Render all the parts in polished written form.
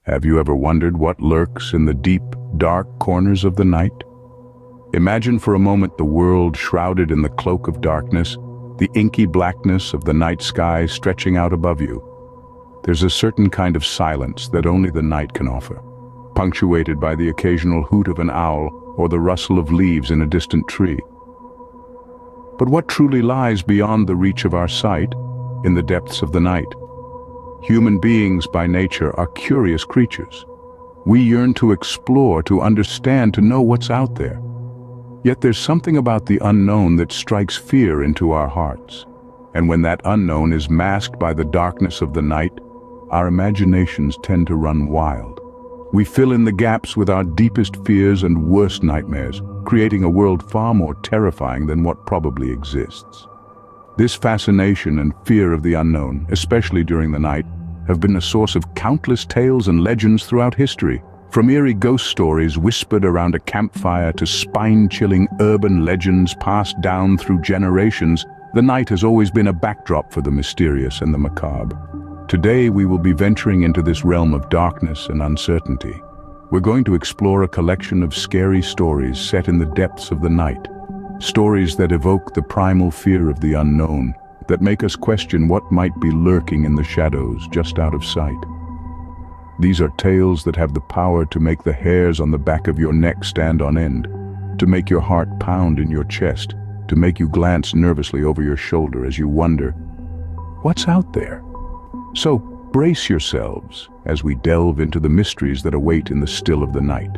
Have you ever wondered what lurks in the deep, dark corners of the night? Imagine for a moment the world shrouded in the cloak of darkness, the inky blackness of the night sky stretching out above you. There's a certain kind of silence that only the night can offer, punctuated by the occasional hoot of an owl or the rustle of leaves in a distant tree. But what truly lies beyond the reach of our sight, in the depths of the night? Human beings by nature are curious creatures. We yearn to explore, to understand, to know what's out there. Yet there's something about the unknown that strikes fear into our hearts. And when that unknown is masked by the darkness of the night, our imaginations tend to run wild. We fill in the gaps with our deepest fears and worst nightmares, creating a world far more terrifying than what probably exists. This fascination and fear of the unknown, especially during the night, have been a source of countless tales and legends throughout history. From eerie ghost stories whispered around a campfire to spine-chilling urban legends passed down through generations, the night has always been a backdrop for the mysterious and the macabre. Today we will be venturing into this realm of darkness and uncertainty. We're going to explore a collection of scary stories set in the depths of the night. Stories that evoke the primal fear of the unknown, that make us question what might be lurking in the shadows just out of sight. These are tales that have the power to make the hairs on the back of your neck stand on end, to make your heart pound in your chest, to make you glance nervously over your shoulder as you wonder, what's out there? So brace yourselves as we delve into the mysteries that await in the still of the night.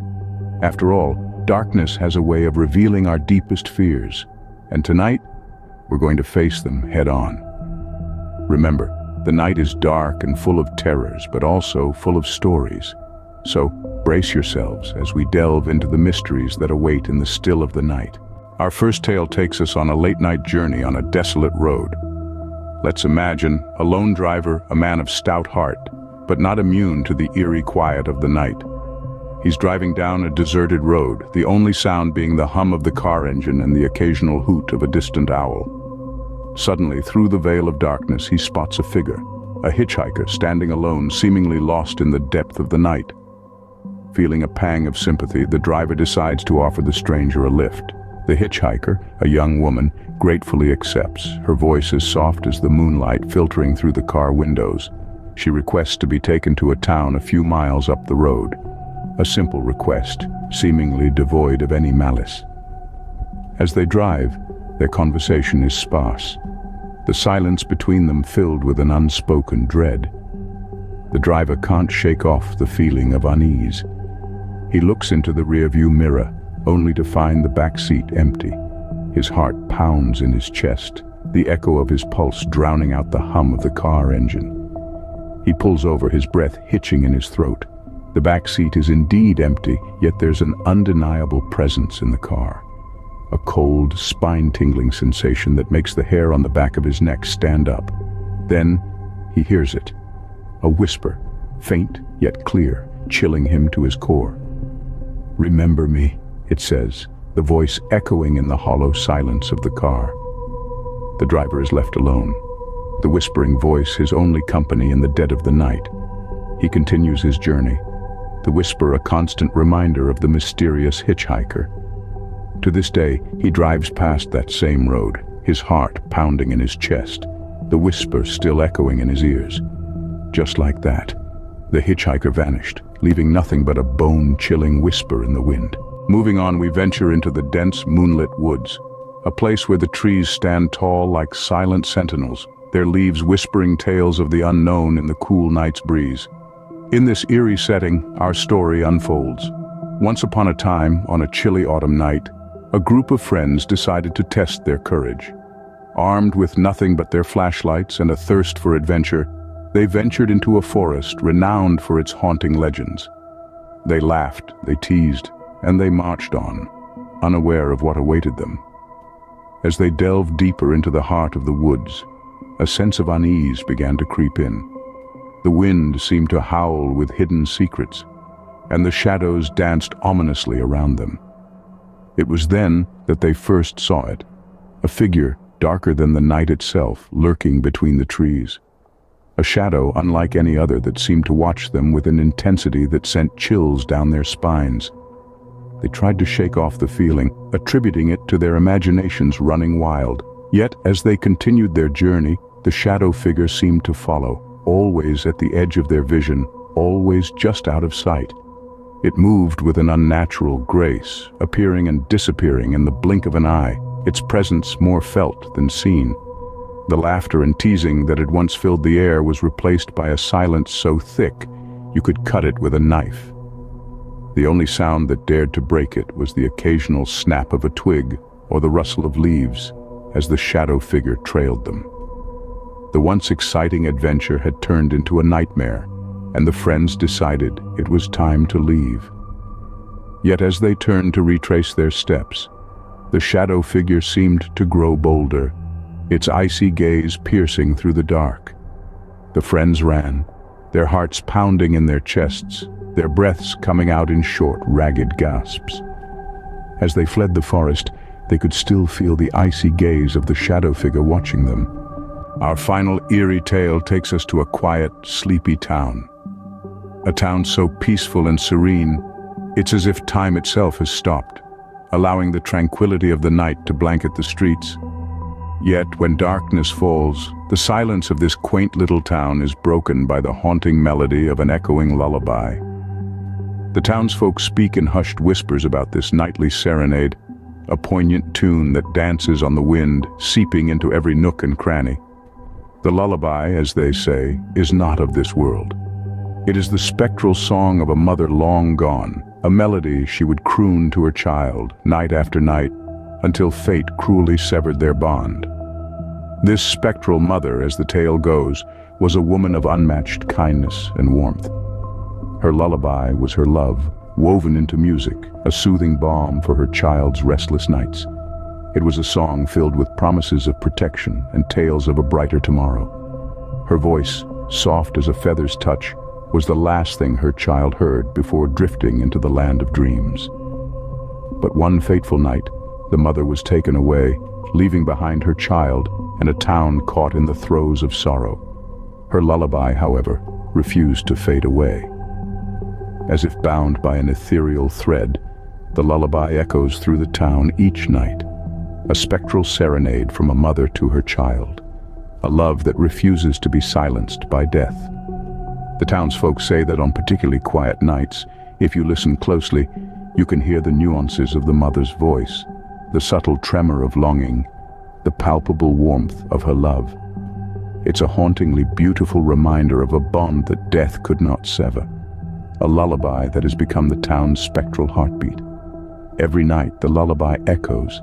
After all, darkness has a way of revealing our deepest fears, and tonight, we're going to face them head on. Remember, the night is dark and full of terrors, but also full of stories. So, brace yourselves as we delve into the mysteries that await in the still of the night. Our first tale takes us on a late-night journey on a desolate road. Let's imagine a lone driver, a man of stout heart, but not immune to the eerie quiet of the night. He's driving down a deserted road, the only sound being the hum of the car engine and the occasional hoot of a distant owl. Suddenly, through the veil of darkness, he spots a figure, a hitchhiker standing alone, seemingly lost in the depth of the night. Feeling a pang of sympathy, the driver decides to offer the stranger a lift. The hitchhiker, a young woman, gratefully accepts. Her voice is soft as the moonlight filtering through the car windows. She requests to be taken to a town a few miles up the road. A simple request, seemingly devoid of any malice. As they drive, their conversation is sparse, the silence between them filled with an unspoken dread. The driver can't shake off the feeling of unease. He looks into the rearview mirror, only to find the back seat empty. His heart pounds in his chest, the echo of his pulse drowning out the hum of the car engine. He pulls over, his breath hitching in his throat. The back seat is indeed empty, yet there's an undeniable presence in the car. A cold, spine-tingling sensation that makes the hair on the back of his neck stand up. Then, he hears it. A whisper, faint yet clear, chilling him to his core. "Remember me," it says, the voice echoing in the hollow silence of the car. The driver is left alone, the whispering voice his only company in the dead of the night. He continues his journey, the whisper a constant reminder of the mysterious hitchhiker. To this day, he drives past that same road, his heart pounding in his chest, the whisper still echoing in his ears. Just like that, the hitchhiker vanished, leaving nothing but a bone-chilling whisper in the wind. Moving on, we venture into the dense, moonlit woods, a place where the trees stand tall like silent sentinels, their leaves whispering tales of the unknown in the cool night's breeze. In this eerie setting, our story unfolds. Once upon a time, on a chilly autumn night, a group of friends decided to test their courage. Armed with nothing but their flashlights and a thirst for adventure, they ventured into a forest renowned for its haunting legends. They laughed, they teased, and they marched on, unaware of what awaited them. As they delved deeper into the heart of the woods, a sense of unease began to creep in. The wind seemed to howl with hidden secrets, and the shadows danced ominously around them. It was then that they first saw it, a figure darker than the night itself lurking between the trees. a shadow unlike any other that seemed to watch them with an intensity that sent chills down their spines. They tried to shake off the feeling, attributing it to their imaginations running wild. Yet, as they continued their journey, the shadow figure seemed to follow, always at the edge of their vision, always just out of sight. It moved with an unnatural grace, appearing and disappearing in the blink of an eye, its presence more felt than seen. The laughter and teasing that had once filled the air was replaced by a silence so thick you could cut it with a knife. The only sound that dared to break it was the occasional snap of a twig or the rustle of leaves as the shadow figure trailed them. The once exciting adventure had turned into a nightmare, and the friends decided it was time to leave. Yet as they turned to retrace their steps, the shadow figure seemed to grow bolder, its icy gaze piercing through the dark. The friends ran, their hearts pounding in their chests, their breaths coming out in short, ragged gasps. As they fled the forest, they could still feel the icy gaze of the shadow figure watching them. Our final eerie tale takes us to a quiet, sleepy town. A town so peaceful and serene, it's as if time itself has stopped, allowing the tranquility of the night to blanket the streets. Yet, when darkness falls, the silence of this quaint little town is broken by the haunting melody of an echoing lullaby. The townsfolk speak in hushed whispers about this nightly serenade, a poignant tune that dances on the wind, seeping into every nook and cranny. The lullaby, as they say, is not of this world. It is the spectral song of a mother long gone, a melody she would croon to her child, night after night, until fate cruelly severed their bond. This spectral mother, as the tale goes, was a woman of unmatched kindness and warmth. Her lullaby was her love, woven into music, a soothing balm for her child's restless nights. It was a song filled with promises of protection and tales of a brighter tomorrow. Her voice, soft as a feather's touch, was the last thing her child heard before drifting into the land of dreams. But one fateful night, the mother was taken away, leaving behind her child and a town caught in the throes of sorrow. Her lullaby, however, refused to fade away. As if bound by an ethereal thread, the lullaby echoes through the town each night, a spectral serenade from a mother to her child, a love that refuses to be silenced by death. The townsfolk say that on particularly quiet nights, if you listen closely, you can hear the nuances of the mother's voice, the subtle tremor of longing, the palpable warmth of her love. It's a hauntingly beautiful reminder of a bond that death could not sever, a lullaby that has become the town's spectral heartbeat. Every night the lullaby echoes,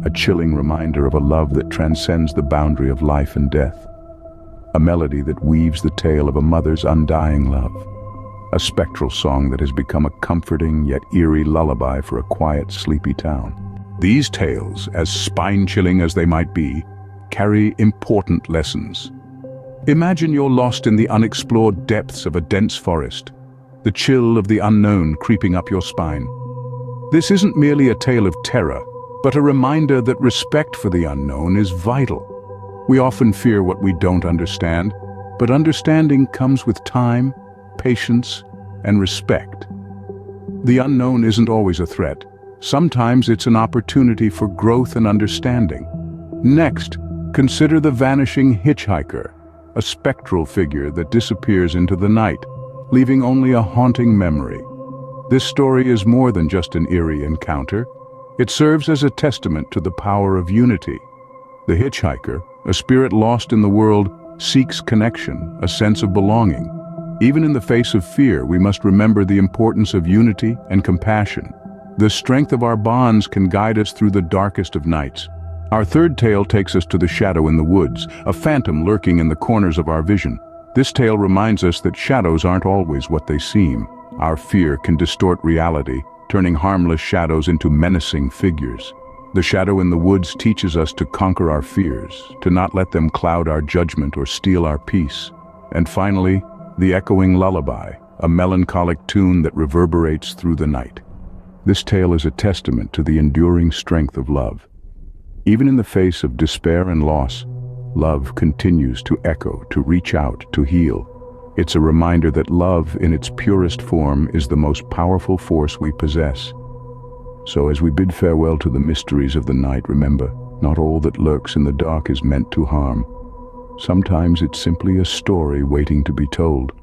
a chilling reminder of a love that transcends the boundary of life and death, a melody that weaves the tale of a mother's undying love, a spectral song that has become a comforting yet eerie lullaby for a quiet, sleepy town. These tales, as spine-chilling as they might be, carry important lessons. Imagine you're lost in the unexplored depths of a dense forest, the chill of the unknown creeping up your spine. This isn't merely a tale of terror, but a reminder that respect for the unknown is vital. We often fear what we don't understand, but understanding comes with time, patience, and respect. The unknown isn't always a threat. Sometimes it's an opportunity for growth and understanding. Next, consider the vanishing hitchhiker, a spectral figure that disappears into the night, leaving only a haunting memory. This story is more than just an eerie encounter. It serves as a testament to the power of unity. The hitchhiker, a spirit lost in the world, seeks connection, a sense of belonging. Even in the face of fear, we must remember the importance of unity and compassion. The strength of our bonds can guide us through the darkest of nights. Our third tale takes us to the shadow in the woods, a phantom lurking in the corners of our vision. This tale reminds us that shadows aren't always what they seem. Our fear can distort reality, turning harmless shadows into menacing figures. The shadow in the woods teaches us to conquer our fears, to not let them cloud our judgment or steal our peace. And finally, the echoing lullaby, a melancholic tune that reverberates through the night. This tale is a testament to the enduring strength of love. Even in the face of despair and loss, Love continues to echo, to reach out, to heal. It's a reminder that love, in its purest form, is the most powerful force we possess. So as we bid farewell to the mysteries of the night, remember, not all that lurks in the dark is meant to harm. Sometimes it's simply a story waiting to be told.